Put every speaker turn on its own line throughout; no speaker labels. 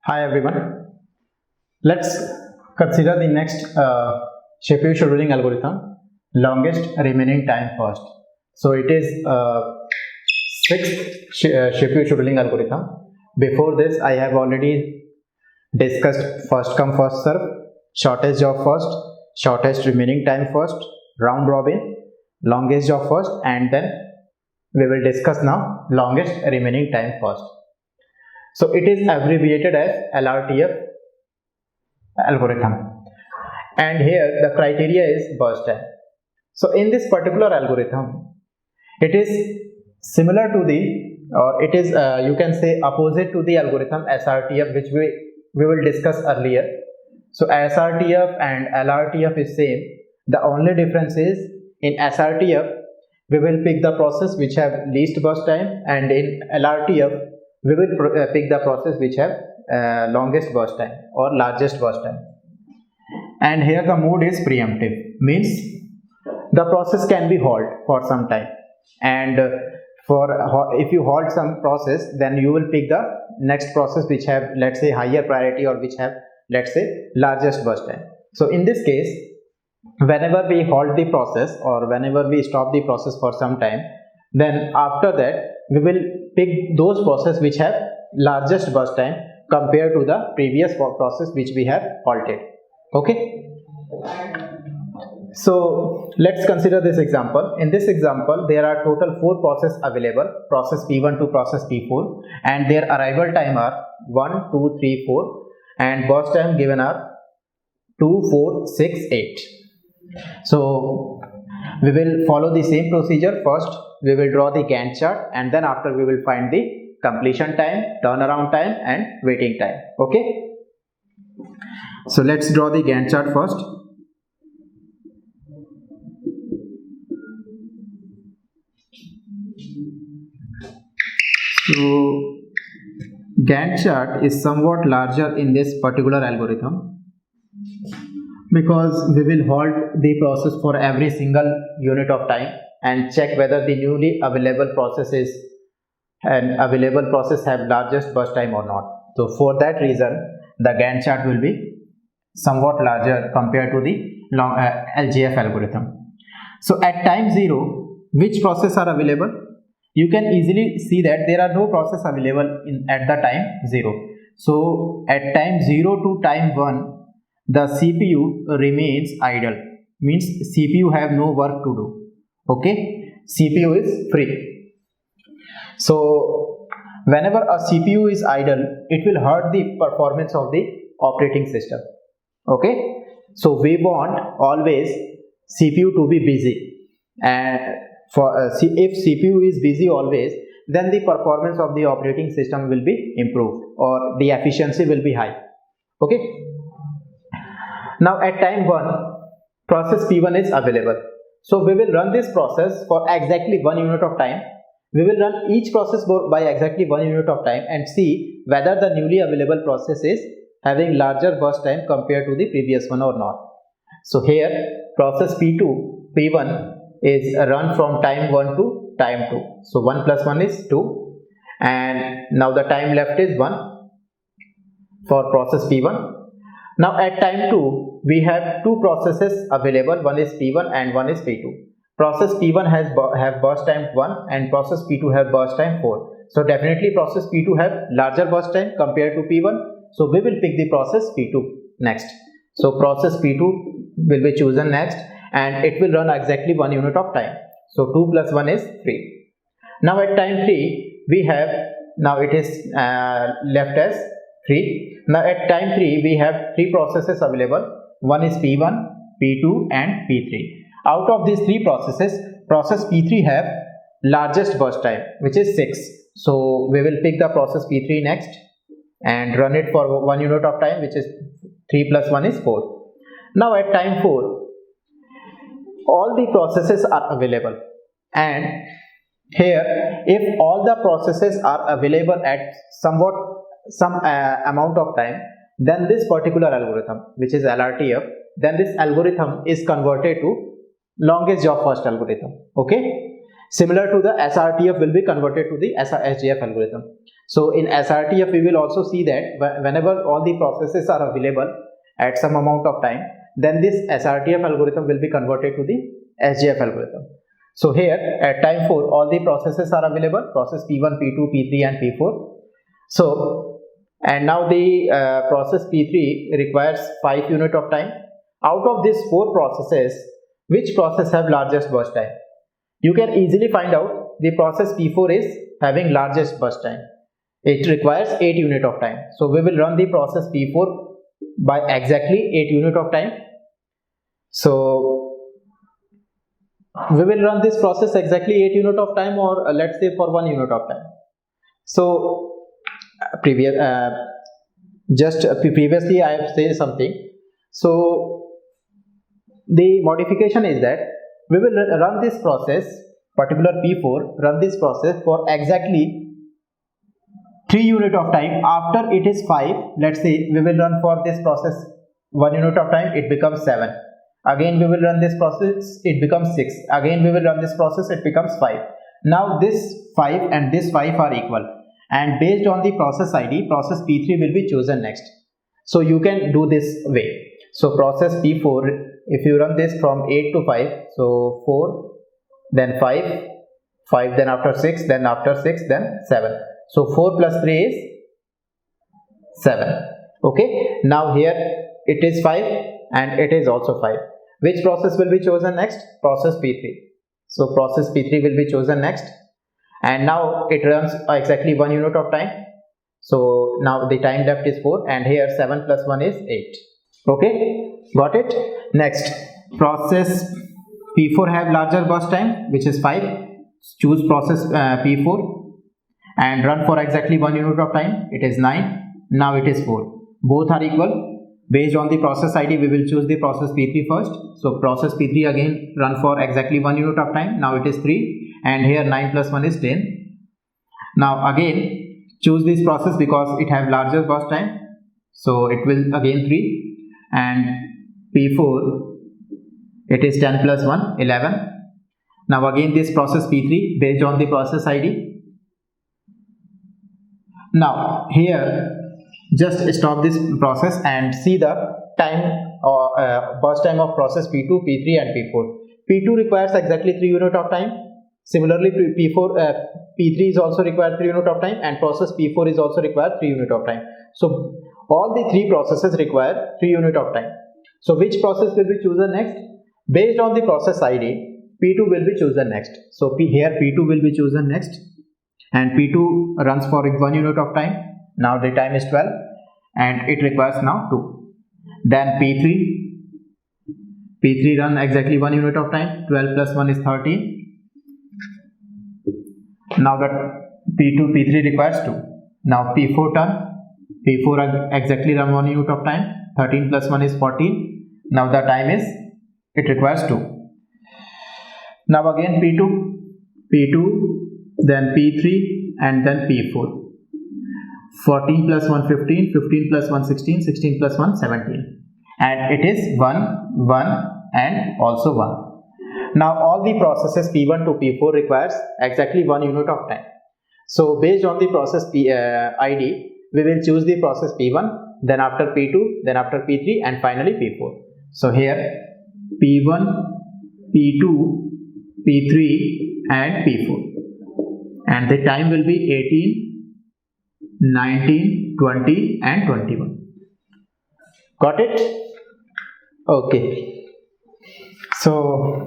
Hi everyone. Let's consider the next CPU scheduling algorithm, longest remaining time first. So it is sixth CPU scheduling algorithm. Before this, I have already discussed first come first serve, shortest job first, shortest remaining time first, round robin, longest job first, and then we will discuss now longest remaining time first. So it is abbreviated as LRTF algorithm, and here the criteria is burst time. So in this particular algorithm, it is similar to the, or it is you can say opposite to the algorithm SRTF, which we will discuss earlier. So SRTF and LRTF is same. The only difference is in SRTF we will pick the process which have least burst time, and in LRTF we will pick the process which have longest burst time or largest burst time. And here the mode is preemptive, means the process can be halted for some time, and if you halt some process, then you will pick the next process which have, let's say, higher priority or which have, let's say, largest burst time. So in this case, whenever we halt the process or whenever we stop the process for some time, then after that we will pick those processes which have largest burst time compared to the previous process which we have halted. Okay, so let's consider this example. In this example, there are total 4 processes available, process P1 to process P4, and their arrival time are 1, 2, 3, 4, and burst time given are 2, 4, 6, 8. So we will follow the same procedure. First we will draw the Gantt chart, and then after we will find the completion time, turnaround time, and waiting time. Okay, so let's draw the Gantt chart first. So Gantt chart is somewhat larger in this particular algorithm because we will halt the process for every single unit of time and check whether the newly available processes and available process have largest burst time or not. So for that reason, the Gantt chart will be somewhat larger compared to the LGF algorithm. So at time 0, which process are available? You can easily see that there are no process available at the time 0. So at time 0 to time 1, the CPU remains idle, means CPU have no work to do. Okay, CPU is free. So whenever a CPU is idle, it will hurt the performance of the operating system. Okay, so we want always CPU to be busy, and if CPU is busy always, then the performance of the operating system will be improved or the efficiency will be high. Okay, now at time 1, process P1 is available. So we will run this process for exactly 1 unit of time. We will run each process by exactly 1 unit of time and see whether the newly available process is having larger burst time compared to the previous one or not. So here process P1 is run from time 1 to time 2. So 1 plus 1 is 2, and now the time left is 1 for process P1. Now at time 2, we have 2 processes available, one is P1 and one is P2. Process P1 have burst time 1 and process P2 have burst time 4. So definitely process P2 have larger burst time compared to P1. So we will pick the process P2 next. So process P2 will be chosen next, and it will run exactly 1 unit of time. So 2 plus 1 is 3. Now at time 3, we have, now it is left as 3. Now at time 3, we have 3 processes available. One is P1, P2 and P3. Out of these 3 processes, process P3 have largest burst time, which is 6. So we will pick the process P3 next and run it for 1 unit of time, which is 3 plus 1 is 4. Now at time 4, all the processes are available, and here if all the processes are available at some amount of time, then this particular algorithm, which is LRTF, then this algorithm is converted to longest job first algorithm. Okay, Similar to the SRTF will be converted to the SGF algorithm. So in SRTF we will also see that whenever all the processes are available at some amount of time, then this SRTF algorithm will be converted to the SGF algorithm. So here at time 4 all the processes are available, process P1, P2, P3 and P4. So and now the process P3 requires 5 unit of time. Out of these 4 processes, which process have largest burst time? You can easily find out the process P4 is having largest burst time. It requires 8 unit of time. So we will run the process P4 by exactly 8 unit of time. So we will run this process exactly 8 unit of time, or let's say for 1 unit of time. So previously I have said something. So the modification is that we will run this process, particular P4, run this process for exactly 3 unit of time. After it is 5, let's say we will run for this process 1 unit of time, it becomes 7. Again we will run this process, it becomes 6. Again we will run this process, it becomes 5. Now this 5 and this 5 are equal, and based on the process ID, process P3 will be chosen next. So you can do this way. So process P4, if you run this from 8 to 5, so 4, then 5, 5, then after 6, then after 6, then 7. So 4 plus 3 is 7. Okay, now here it is 5 and it is also 5. Which process will be chosen next? Process P3. So process P3 will be chosen next, and now it runs exactly 1 unit of time. So now the time left is 4, and here 7 plus 1 is 8. Okay, got it? Next, process P4 have larger burst time, which is 5. Choose process P4 and run for exactly 1 unit of time. It is 9. Now it is 4. Both are equal. Based on the process ID, we will choose the process P3 first. So process P3 again run for exactly 1 unit of time. Now it is 3, and here 9 plus 1 is 10. Now again choose this process because it have larger burst time. So it will again 3, and P4 it is 10 plus 1, 11. Now again this process P3 based on the process ID. Now here just stop this process and see the time or burst time of process P2, P3 and P4. P2 requires exactly 3 unit of time. Similarly P3 is also required 3 unit of time, and process P4 is also required 3 unit of time. So all the 3 processes require 3 unit of time. So which process will be chosen next? Based on the process ID, P2 will be chosen next. So here P2 will be chosen next, and P2 runs for 1 unit of time. Now the time is 12 and it requires now 2. Then P3 run exactly 1 unit of time. 12 plus 1 is 13. Now that P3 requires 2. Now P4 turn. P4 exactly run 1 unit of time. 13 plus 1 is 14. Now the time is, it requires 2. Now again P2, then P3 and then P4. 14 plus 1 15, 15 plus 1 16, 16 plus 1 17, and it is 1 1 and also 1. Now all the processes P1 to P4 requires exactly 1 unit of time. So based on the process ID, we will choose the process P1, then after P2, then after P3 and finally P4. So here P1, P2, P3 and P4, and the time will be 18, 19, 20 and 21. Got it? Okay. So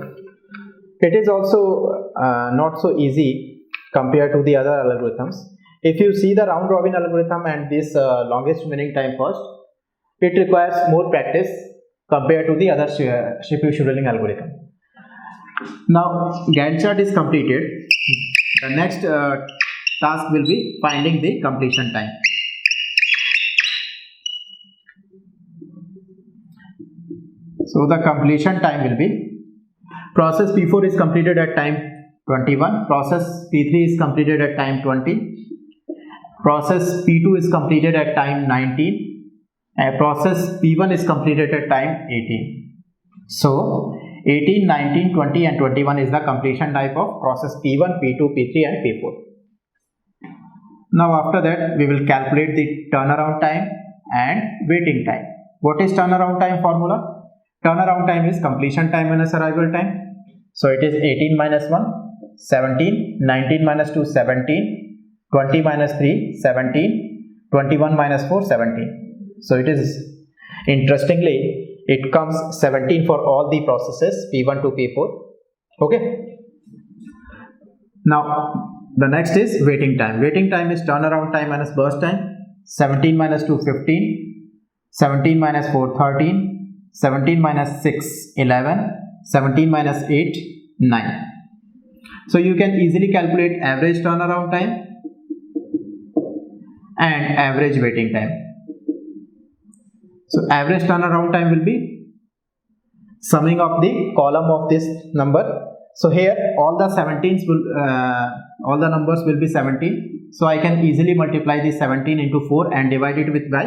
it is also not so easy compared to the other algorithms. If you see the round robin algorithm and this longest winning time first, it requires more practice compared to the other CPU scheduling algorithm. Now Gantt chart is completed. The next task will be finding the completion time. So the completion time will be, process P4 is completed at time 21, process P3 is completed at time 20, process P2 is completed at time 19, and process P1 is completed at time 18. So 18, 19, 20 and 21 is the completion type of process P1, P2, P3 and P4. Now after that we will calculate the turnaround time and waiting time. What is turnaround time formula? Turnaround time is completion time minus arrival time. So it is 18 minus 1, 17, 19 minus 2, 17, 20 minus 3, 17, 21 minus 4, 17. So it is, interestingly, it comes 17 for all the processes P1 to P4. Okay. Now the next is waiting time. Waiting time is turnaround time minus burst time. 17 minus 2, 15, 17 minus 4, 13, 17 minus 6, 11, 17 minus 8, 9. So you can easily calculate average turnaround time and average waiting time. So average turnaround time will be summing of the column of this number. So here all the 17s will all the numbers will be 17. So I can easily multiply the 17 into 4 and divide it with by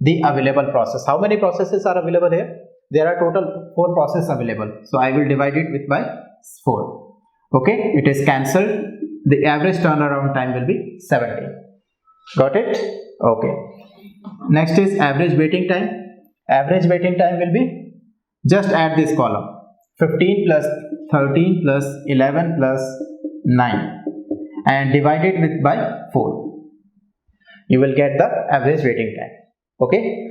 the available process. How many processes are available here? There are total 4 processes available. So I will divide it with by 4. Okay, it is cancelled. The average turnaround time will be 17. Got it? Okay. Next is average waiting time. Average waiting time will be, just add this column, 15 plus 13 plus 11 plus 9 and divide it with by 4. You will get the average waiting time. Okay.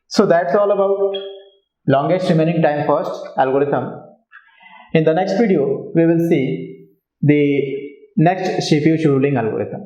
So that's all about longest remaining time first algorithm. In the next video we will see the next CPU scheduling algorithm.